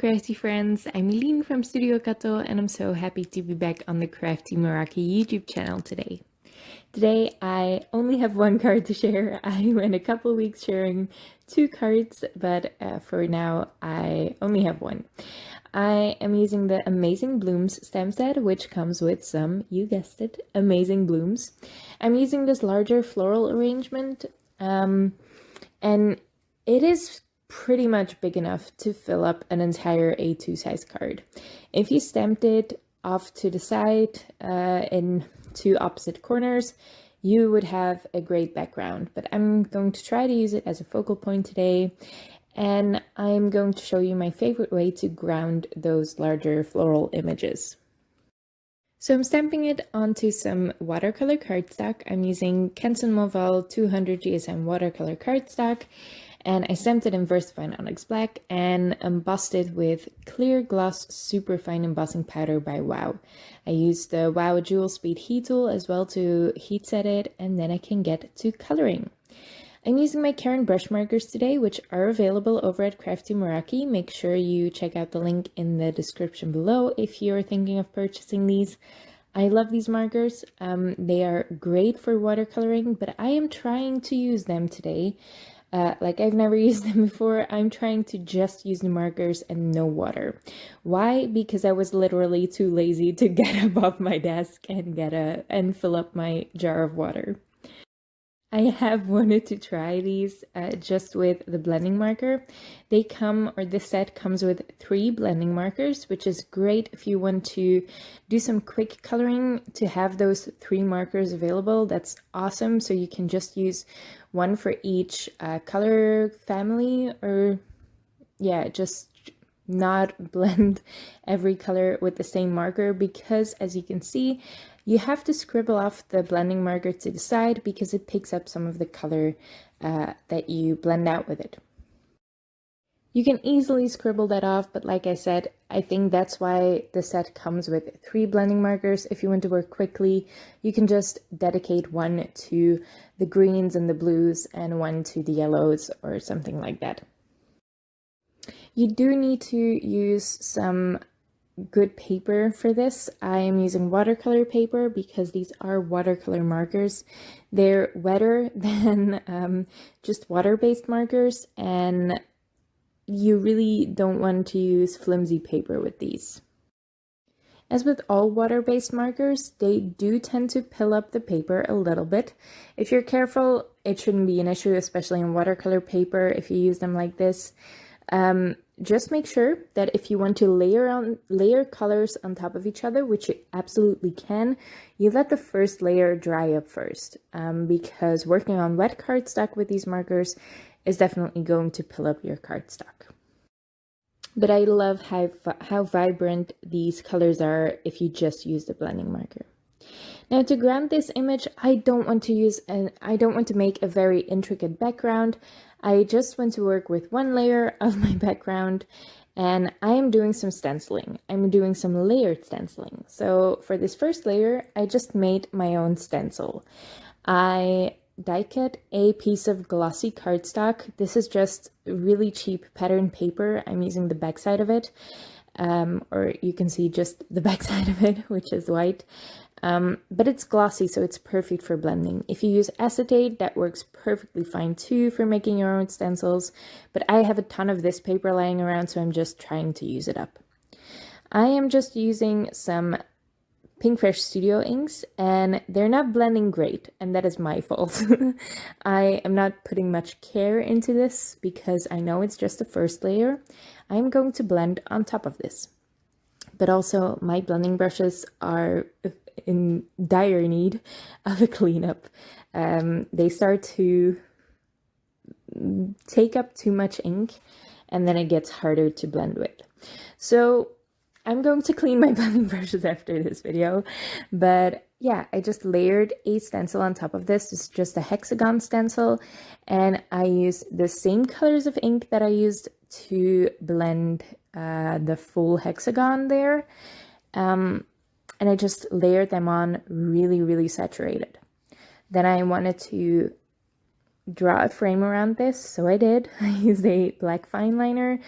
crafty friends, I'm Lien from Studio Kato and I'm so happy to be back on the Crafty Meraki YouTube channel today. Today I only have one card to share. I went a couple weeks sharing 2 cards, but for now I only have one. I am using the Amazing Blooms stamp set, which comes with some, you guessed it, amazing blooms. I'm using this larger floral arrangement and it is pretty much big enough to fill up an entire A2 size card. If you stamped it off to the side in 2 opposite corners, you would have a great background, but I'm going to try to use it as a focal point today, and I'm going to show you my favorite way to ground those larger floral images. So I'm stamping it onto some watercolor cardstock. I'm using Canson Mauval 200 GSM watercolor cardstock, and I stamped it in VersaFine Onyx Black and embossed it with clear gloss superfine embossing powder by Wow. I used the Wow Jewel Speed heat tool as well to heat set it, and then I can get to coloring. I'm using my Karin brush markers today, which are available over at Crafty Meraki. Make sure you check out the link in the description below if you're thinking of purchasing these. I love these markers. They are great for watercoloring, but I am trying to use them today. Like I've never used them before. I'm trying to just use the markers and no water. Why? Because I was literally too lazy to get above my desk and fill up my jar of water. I have wanted to try these just with the blending marker. This set comes with 3 blending markers, which is great if you want to do some quick coloring. To have those 3 markers available, that's awesome. So you can just use one for each color family, or yeah, just not blend every color with the same marker, because as you can see, you have to scribble off the blending marker to the side because it picks up some of the color that you blend out with it. You can easily scribble that off, but like I said, I think that's why the set comes with 3 blending markers. If you want to work quickly, you can just dedicate one to the greens and the blues and one to the yellows or something like that. You do need to use some good paper for this. I am using watercolor paper because these are watercolor markers. They're wetter than just water-based markers, and you really don't want to use flimsy paper with these. As with all water-based markers, they do tend to pill up the paper a little bit. If you're careful, it shouldn't be an issue, especially in watercolor paper if you use them like this. Just make sure that if you want to layer colors on top of each other, which you absolutely can, you let the first layer dry up first, because working on wet cardstock with these markers is definitely going to pill up your cardstock. But I love how vibrant these colors are if you just use the blending marker. Now, to ground this image, I don't want to make a very intricate background. I just want to work with one layer of my background, and I am doing some stenciling. I'm doing some layered stenciling. So for this first layer, I just made my own stencil. I die cut a piece of glossy cardstock. This is just really cheap pattern paper. I'm using the back side of it, or you can see just the back side of it, which is white. But it's glossy, so it's perfect for blending. If you use acetate, that works perfectly fine too for making your own stencils, but I have a ton of this paper lying around, so I'm just trying to use it up. I am just using some Pinkfresh Studio inks, and they're not blending great, and that is my fault. I am not putting much care into this because I know it's just the first layer. I'm going to blend on top of this. But also, my blending brushes are in dire need of a cleanup. They start to take up too much ink, and then it gets harder to blend with. So I'm going to clean my blending brushes after this video, but yeah, I just layered a stencil on top of this. It's just a hexagon stencil, and I use the same colors of ink that I used to blend the full hexagon there. And I just layered them on really saturated. Then I wanted to draw a frame around this, so I did. I used a black fine liner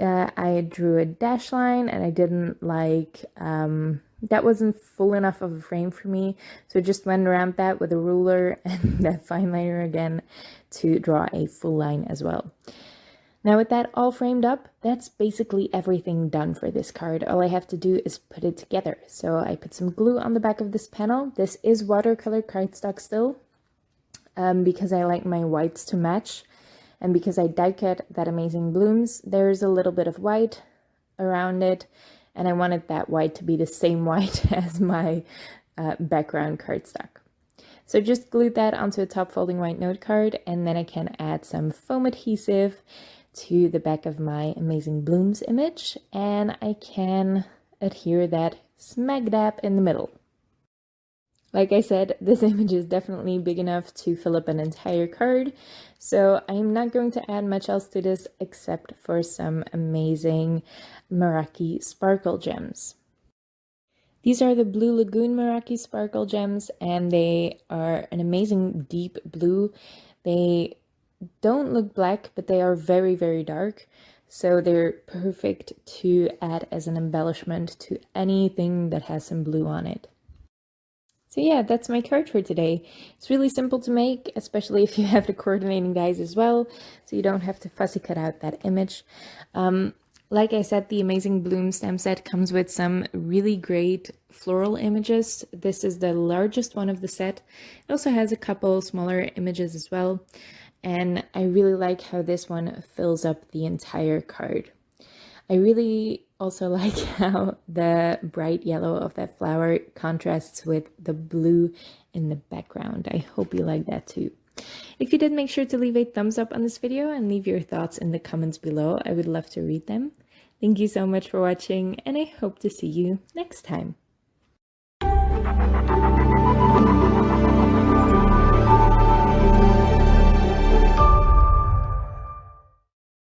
I drew a dash line and I didn't like, that wasn't full enough of a frame for me. So I just went around that with a ruler and that fine liner again to draw a full line as well. Now with that all framed up, that's basically everything done for this card. All I have to do is put it together. So I put some glue on the back of this panel. This is watercolor cardstock still, because I like my whites to match. And because I die cut that Amazing Blooms, there's a little bit of white around it. And I wanted that white to be the same white as my background cardstock. So just glued that onto a top folding white note card, and then I can add some foam adhesive to the back of my Amazing Blooms image, and I can adhere that smack dab in the middle. Like I said, this image is definitely big enough to fill up an entire card, so I'm not going to add much else to this except for some amazing Meraki sparkle gems. These are the blue Lagoon Meraki sparkle gems, and they are an amazing deep blue. They don't look black, but they are very, very dark. So they're perfect to add as an embellishment to anything that has some blue on it. So yeah, that's my card for today. It's really simple to make, especially if you have the coordinating dies as well, so you don't have to fussy cut out that image. Like I said, the Amazing Bloom stamp set comes with some really great floral images. This is the largest one of the set. It also has a couple smaller images as well. And I really like how this one fills up the entire card. I really also like how the bright yellow of that flower contrasts with the blue in the background. I hope you like that too. If you did, make sure to leave a thumbs up on this video and leave your thoughts in the comments below. I would love to read them. Thank you so much for watching, and I hope to see you next time.